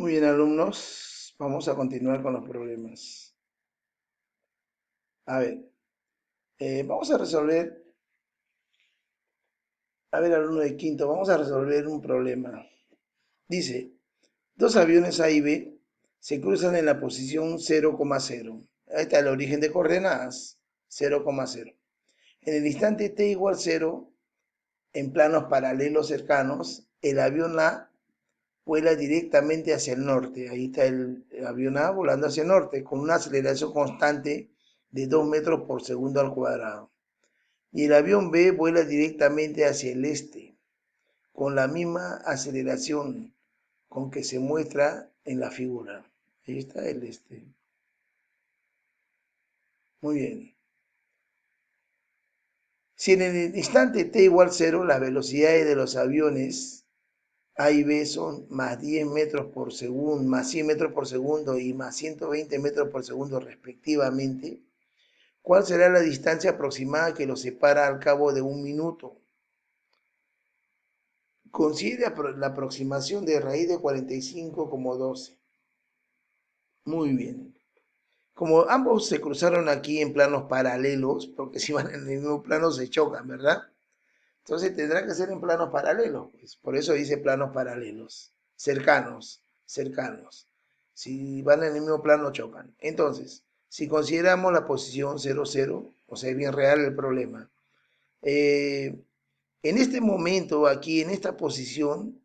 Muy bien, alumnos, vamos a continuar con los problemas. A ver, vamos a resolver, alumno de quinto, vamos a resolver un problema. Dice, dos aviones A y B se cruzan en la posición 0,0. Ahí está el origen de coordenadas, 0,0. En el instante t igual 0, en planos paralelos cercanos, el avión A vuela directamente hacia el norte. Ahí está el avión A volando hacia el norte con una aceleración constante de 2 metros por segundo al cuadrado. Y el avión B vuela directamente hacia el este con la misma aceleración con que se muestra en la figura. Ahí está el este. Muy bien. Si en el instante t igual 0, las velocidades de los aviones A y B son más 10 metros por segundo, más 100 metros por segundo y más 120 metros por segundo respectivamente, ¿cuál será la distancia aproximada que los separa al cabo de un minuto? Considera la aproximación de raíz de 45 como 12. Muy bien. Como ambos se cruzaron aquí en planos paralelos, porque si van en el mismo plano se chocan, ¿verdad? Entonces tendrá que ser en planos paralelos, pues. Por eso dice planos paralelos. Cercanos, cercanos. Si van en el mismo plano chocan. Entonces, si consideramos la posición 0, 0, o sea, es bien real el problema. En este momento, aquí en esta posición,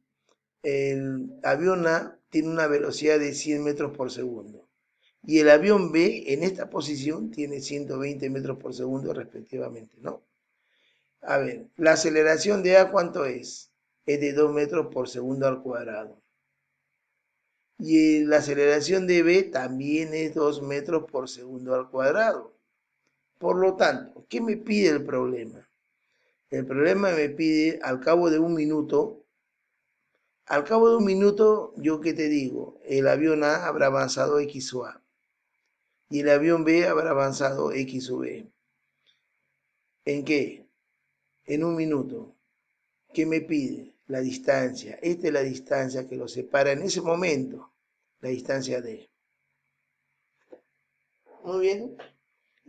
el avión A tiene una velocidad de 100 metros por segundo. Y el avión B en esta posición tiene 120 metros por segundo respectivamente, ¿no? A ver, la aceleración de A, ¿cuánto es? Es de 2 metros por segundo al cuadrado. Y la aceleración de B también es 2 metros por segundo al cuadrado. Por lo tanto, ¿qué me pide el problema? El problema me pide al cabo de un minuto. Al cabo de un minuto, ¿yo qué te digo? El avión A habrá avanzado X o A. Y el avión B habrá avanzado X o B. ¿En qué? En un minuto. ¿Qué me pide? La distancia. Esta es la distancia que los separa en ese momento. La distancia D. Muy bien.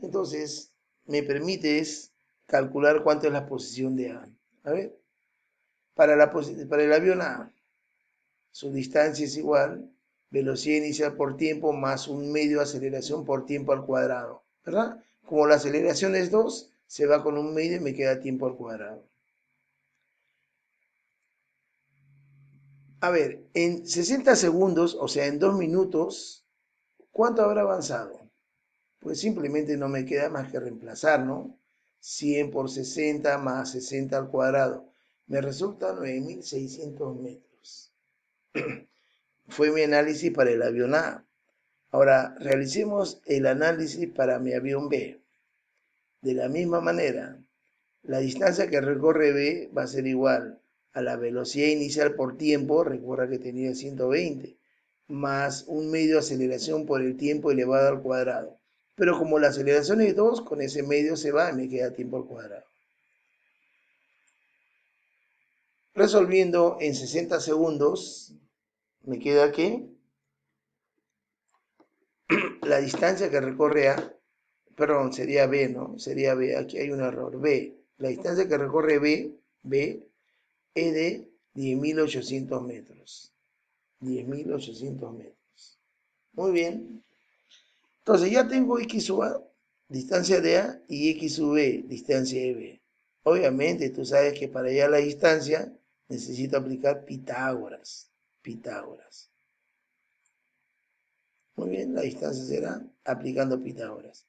Entonces, me permites calcular cuánto es la posición de A. A ver. Para el avión A, su distancia es igual velocidad inicial por tiempo más un medio de aceleración por tiempo al cuadrado, ¿verdad? Como la aceleración es 2, se va con un medio y me queda tiempo al cuadrado. A ver, en 60 segundos, o sea, en 2 minutos, ¿cuánto habrá avanzado? Pues simplemente no me queda más que reemplazar, ¿no? 100 por 60 más 60 al cuadrado. Me resulta 9.600 metros. Fue mi análisis para el avión A. Ahora, realicemos el análisis para mi avión B. De la misma manera, la distancia que recorre B va a ser igual a la velocidad inicial por tiempo, recuerda que tenía 120, más un medio de aceleración por el tiempo elevado al cuadrado. Pero como la aceleración es 2, con ese medio se va y me queda tiempo al cuadrado. Resolviendo en 60 segundos, me queda que la distancia que recorre A, perdón, sería B, ¿no? Sería B, aquí hay un error, B. La distancia que recorre B es de 10.800 metros. 10.800 metros. Muy bien. Entonces ya tengo X sub A, distancia de A, y X sub B, distancia de B. Obviamente tú sabes que para hallar la distancia necesito aplicar Pitágoras. Pitágoras. Muy bien, la distancia será aplicando Pitágoras.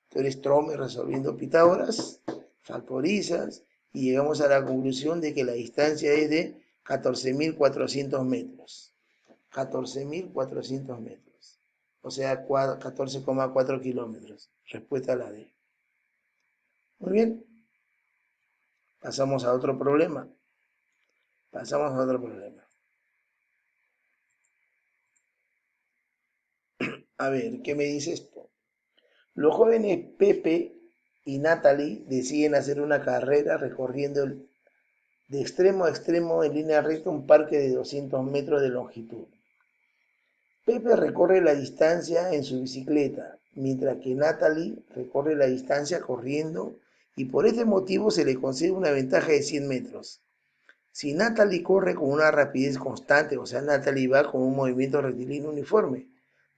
Tú eres trome resolviendo Pitágoras, factorizas y llegamos a la conclusión de que la distancia es de 14.400 metros. 14.400 metros. O sea, 14,4 kilómetros. Respuesta a la D. Muy bien. Pasamos a otro problema. Pasamos a otro problema. A ver, ¿qué me dice esto? Los jóvenes Pepe y Natalie deciden hacer una carrera recorriendo de extremo a extremo en línea recta un parque de 200 metros de longitud. Pepe recorre la distancia en su bicicleta, mientras que Natalie recorre la distancia corriendo y por este motivo se le concede una ventaja de 100 metros. Si Natalie corre con una rapidez constante, o sea, Natalie va con un movimiento rectilíneo uniforme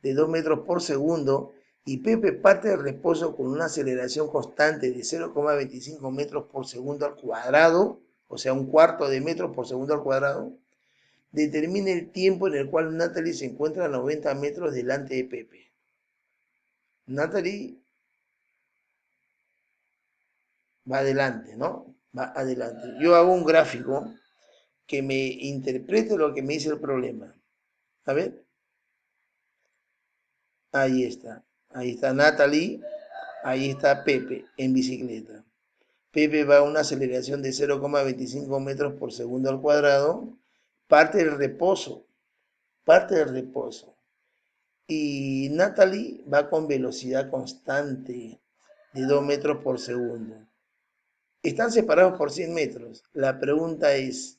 de 2 metros por segundo y Pepe parte del reposo con una aceleración constante de 0,25 metros por segundo al cuadrado, o sea, un cuarto de metro por segundo al cuadrado, determine el tiempo en el cual Natalie se encuentra a 90 metros delante de Pepe. Natalie va adelante, ¿no? Va adelante. Yo hago un gráfico que me interprete lo que me dice el problema. A ver, ahí está. Ahí está Natalie, ahí está Pepe en bicicleta. Pepe va a una aceleración de 0,25 metros por segundo al cuadrado. Parte del reposo. Y Natalie va con velocidad constante de 2 metros por segundo. Están separados por 100 metros. La pregunta es,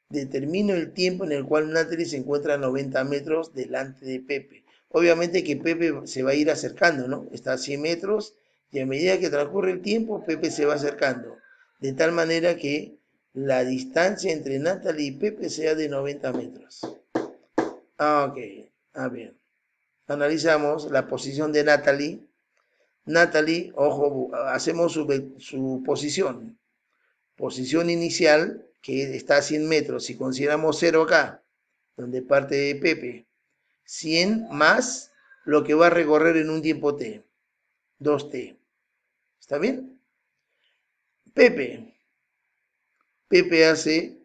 determino el tiempo en el cual Natalie se encuentra a 90 metros delante de Pepe. Obviamente que Pepe se va a ir acercando, ¿no? Está a 100 metros y a medida que transcurre el tiempo, Pepe se va acercando. De tal manera que la distancia entre Natalie y Pepe sea de 90 metros. Ok, a ver. Analizamos la posición de Natalie. Natalie, ojo, hacemos su posición. Posición inicial, que está a 100 metros. Si consideramos 0 acá, donde parte de Pepe, 100 más lo que va a recorrer en un tiempo t, 2t. ¿Está bien? Pepe hace,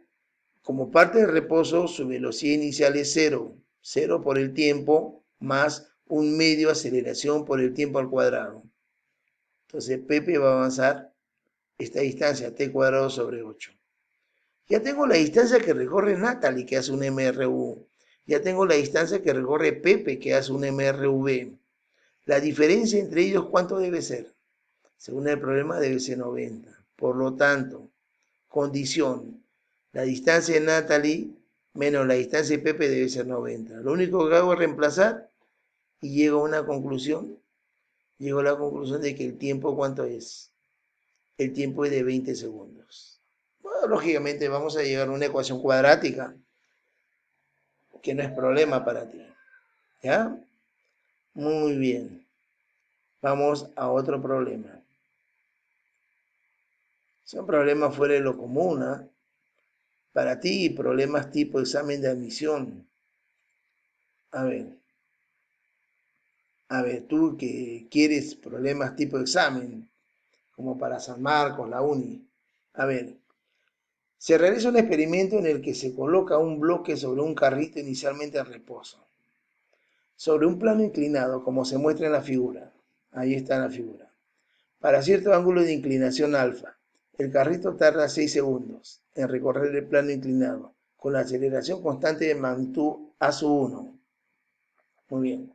como parte de reposo, su velocidad inicial es 0. 0 por el tiempo más un medio aceleración por el tiempo al cuadrado. Entonces Pepe va a avanzar esta distancia, t cuadrado sobre 8. Ya tengo la distancia que recorre Natalie, que hace un MRU. Ya tengo la distancia que recorre Pepe, que hace un MRV. La diferencia entre ellos, ¿cuánto debe ser? Según el problema, debe ser 90. Por lo tanto, condición, la distancia de Natalie menos la distancia de Pepe debe ser 90. Lo único que hago es reemplazar y llego a una conclusión. Llego a la conclusión de que el tiempo, ¿cuánto es? El tiempo es de 20 segundos. Bueno, lógicamente vamos a llegar a una ecuación cuadrática, que no es problema para ti. ¿Ya? Muy bien. Vamos a otro problema. Son problemas fuera de lo común, ¿eh? Para ti, problemas tipo examen de admisión. A ver, tú que quieres problemas tipo examen, como para San Marcos, la Uni. A ver, se realiza un experimento en el que se coloca un bloque sobre un carrito inicialmente en reposo, sobre un plano inclinado, como se muestra en la figura. Ahí está la figura. Para cierto ángulo de inclinación alfa, el carrito tarda 6 segundos en recorrer el plano inclinado, con la aceleración constante de magnitud a sub 1. Muy bien.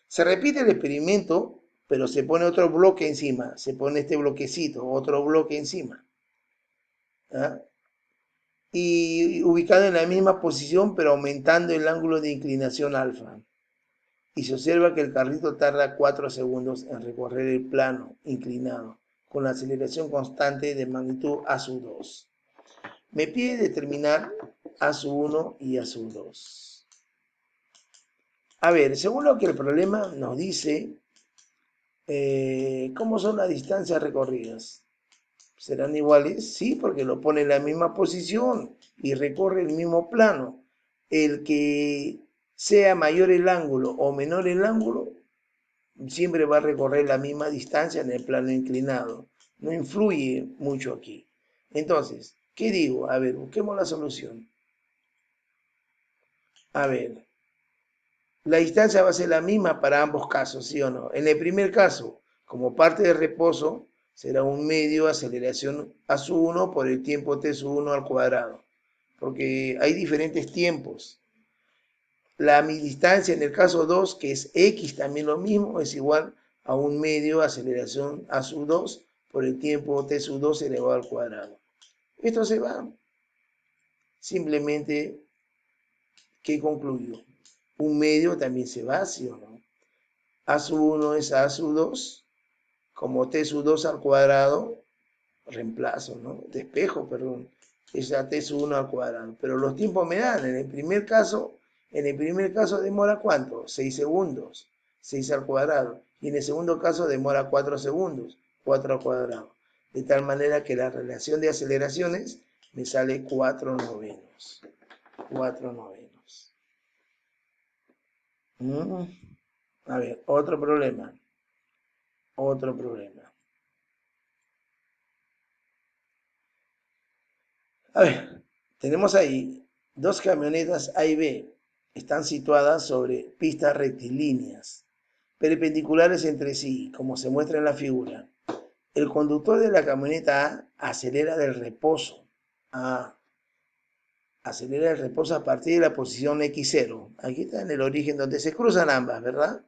Se repite el experimento, pero se pone otro bloque encima. Se pone este bloquecito, otro bloque encima. ¿Ah? Y ubicado en la misma posición, pero aumentando el ángulo de inclinación alfa. Y se observa que el carrito tarda 4 segundos en recorrer el plano inclinado, con la aceleración constante de magnitud a sub 2. Me pide determinar a sub 1 y a sub 2. A ver, según lo que el problema nos dice, ¿cómo son las distancias recorridas? ¿Serán iguales? Sí, porque lo pone en la misma posición y recorre el mismo plano. El que sea mayor el ángulo o menor el ángulo, siempre va a recorrer la misma distancia en el plano inclinado. No influye mucho aquí. Entonces, ¿qué digo? A ver, busquemos la solución. A ver, la distancia va a ser la misma para ambos casos, ¿sí o no? En el primer caso, como parte de reposo, será un medio aceleración a su 1 por el tiempo t sub 1 al cuadrado, porque hay diferentes tiempos. La distancia en el caso 2, que es x, también lo mismo, es igual a un medio aceleración a sub 2 por el tiempo t sub 2 elevado al cuadrado. Esto se va. Simplemente, ¿qué concluyo? Un medio también se va, ¿sí o no? A sub 1 es A sub 2, como T sub 2 al cuadrado, reemplazo, ¿no? Despejo, perdón, es a T sub 1 al cuadrado. Pero los tiempos me dan, en el primer caso demora ¿cuánto? 6 segundos, 6 al cuadrado. Y en el segundo caso demora 4 segundos, 4 al cuadrado. De tal manera que la relación de aceleraciones me sale 4 novenos. 4 novenos. A ver, otro problema. Otro problema. A ver, tenemos ahí dos camionetas A y B. Están situadas sobre pistas rectilíneas, perpendiculares entre sí, como se muestra en la figura. El conductor de la camioneta A acelera del reposo. Acelera el reposo a partir de la posición X0. Aquí está en el origen donde se cruzan ambas, ¿verdad?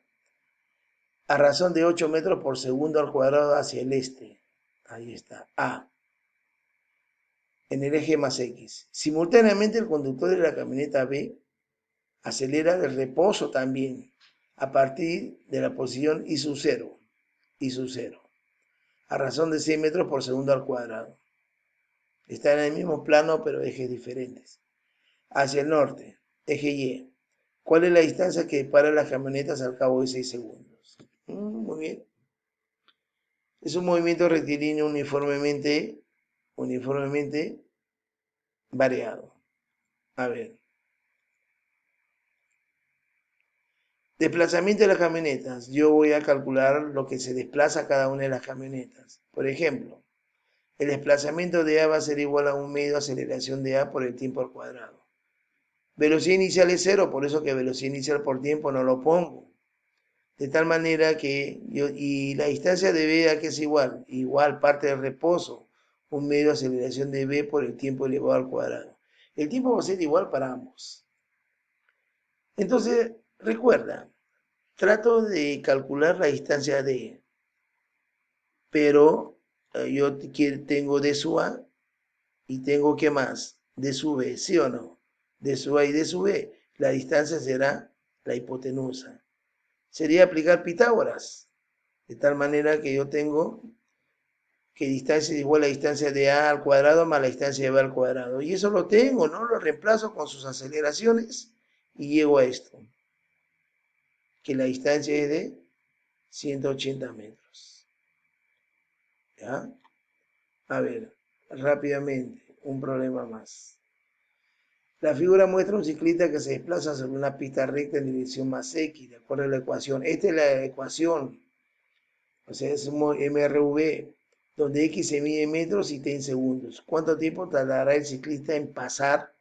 A razón de 8 metros por segundo al cuadrado hacia el este. Ahí está, A. En el eje más X. Simultáneamente el conductor de la camioneta B acelera el reposo también a partir de la posición I sub 0. I sub 0. A razón de 6 metros por segundo al cuadrado. Están en el mismo plano pero ejes diferentes. Hacia el norte, eje Y. ¿Cuál es la distancia que separa las camionetas al cabo de 6 segundos? Muy bien. Es un movimiento rectilíneo uniformemente variado. A ver. Desplazamiento de las camionetas. Yo voy a calcular lo que se desplaza cada una de las camionetas. Por ejemplo, el desplazamiento de A va a ser igual a un medio de aceleración de A por el tiempo al cuadrado. Velocidad inicial es 0, por eso que velocidad inicial por tiempo no lo pongo. De tal manera que y la distancia de B a que es igual parte del reposo, un medio de aceleración de B por el tiempo elevado al cuadrado. El tiempo va a ser igual para ambos. Entonces, recuerda, trato de calcular la distancia D, pero yo tengo D sub A y tengo ¿qué más? D sub B, ¿sí o no? D sub A y D sub B. La distancia será la hipotenusa. Sería aplicar Pitágoras, de tal manera que yo tengo que distancia es igual a la distancia de A al cuadrado más la distancia de B al cuadrado. Y eso lo tengo, ¿no? Lo reemplazo con sus aceleraciones y llego a esto, que la distancia es de 180 metros. ¿Ya? A ver, rápidamente, un problema más. La figura muestra un ciclista que se desplaza sobre una pista recta en dirección más X, de acuerdo a la ecuación. Esta es la ecuación, o sea, es un MRV, donde X se mide en metros y T en segundos. ¿Cuánto tiempo tardará el ciclista en pasar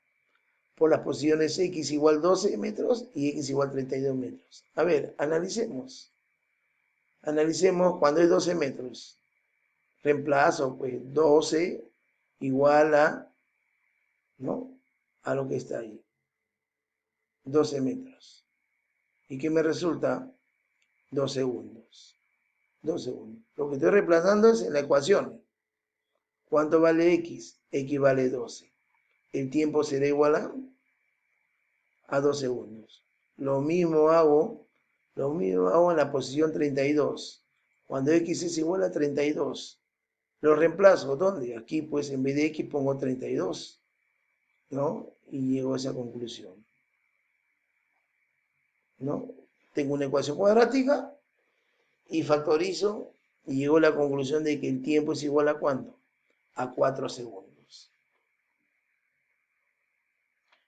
por las posiciones X igual 12 metros y X igual 32 metros? A ver, analicemos. Analicemos cuando es 12 metros. Reemplazo, pues 12 igual a, ¿no? A lo que está ahí. 12 metros. ¿Y qué me resulta? 2 segundos. 2 segundos. Lo que estoy reemplazando es en la ecuación. ¿Cuánto vale X? X vale 12. El tiempo será igual a 2 segundos. Lo mismo hago en la posición 32. Cuando X es igual a 32. Lo reemplazo, ¿dónde? Aquí pues en vez de X pongo 32. ¿No? Y llego a esa conclusión. ¿No? Tengo una ecuación cuadrática y factorizo y llego a la conclusión de que el tiempo es igual a ¿cuánto? A 4 segundos.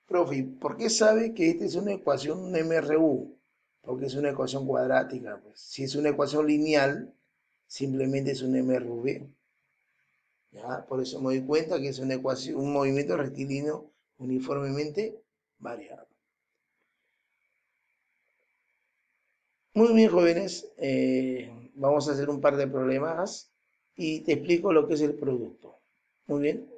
Profe, ¿por qué sabe que esta es una ecuación, un MRU? Porque es una ecuación cuadrática. Pues. Si es una ecuación lineal, simplemente es un MRV. ¿Ya? Por eso me doy cuenta que es una ecuación, un movimiento rectilíneo uniformemente variado. Muy bien, jóvenes, vamos a hacer un par de problemas y te explico lo que es el producto. Muy bien.